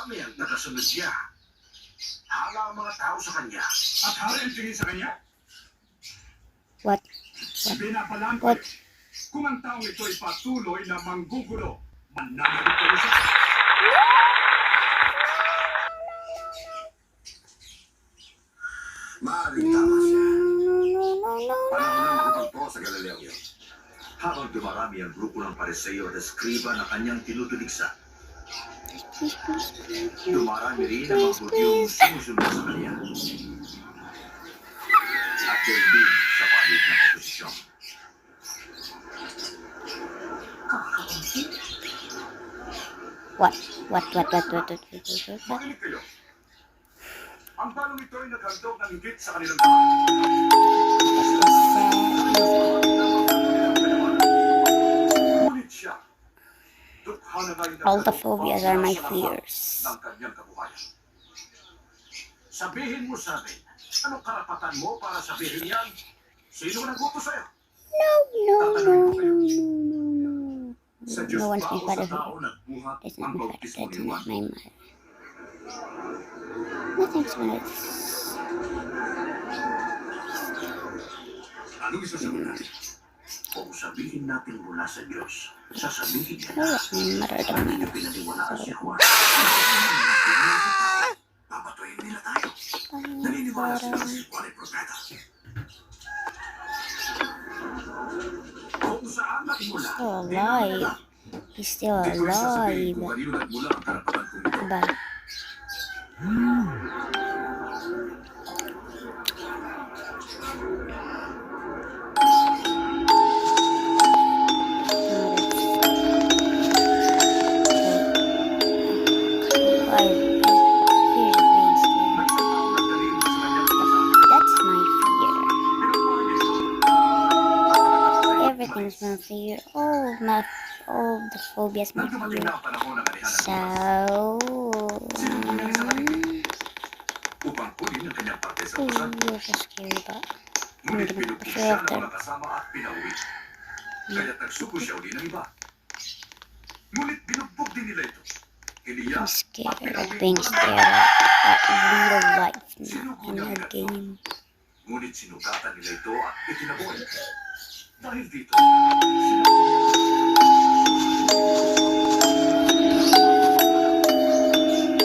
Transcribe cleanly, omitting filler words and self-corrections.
Marami ang tagasunod niya. Hala ang mga tao sa kanya. At hari ang tingin sa kanya? What? Binabalaan ko What? kung ang taong ito ay patuloy na manggugulo, mananakit ko siya. Maaaring tama siya. No. Panahon na makapagpo sa Galileo yun. Habang dumarami ang grupo ng Pariseo at Eskriba na kanyang tinutuligsa, dumarami rin ang mga Hudyong sumusunod sa kanya. At yun din sa panig ng oposisyon. What? Makinig kayo. Ang balong ito ay naghandog ng higit sa kanilang daan. Ngunit siya, dukha na ngayon All the phobias are my fears. ng kanyang kabuhayan. Sabihin mo sa amin, anong karapatan mo para sabihin yan? Sino ang nagbuto sa'yo? No. Sa Diyos No one's ba my o sa father. tao nagbuhat That's ang not my father. bautismo That's ni Juan? not my mother. Nothing's gonna. Anong isasagot natin? Kung sabihin natin mula sa Diyos, sasabihin niya Oh, na, my mother bakit don't niya pinaniwalaan si Juan? Papatuyin nila tayo. Naniniwala sila si Juan ay propeta. Kung saan nagmula, Still alive. He's still di ko rin sasabihin alive. kung kanino nagmula ang karapatan kong ito. Diba? May isang taong nagdalhin sa kanyang pasabi. That's my fear. Pinagmahal niya ito. At pagkatapos ay Everything's umalis. my fear. All the phobias my Nang dumating fear. na ang panahon ng kanihan ng So, sinubo niya isang alipin upang kunin ang kanyang parte sa usan. you're so scary, but Ngunit hindi pinugbog ko siya sure ng mga kasama at pinauwi. Kaya't nagsuko siya uli ng iba. Ngunit binugbog din nila ito. Iniyak I'm at scared of pinauwi being ko ng scared iba. at real life now in a game. Ngunit sinugatan nila ito at itinaboy. Dahil dito, sinabi niya,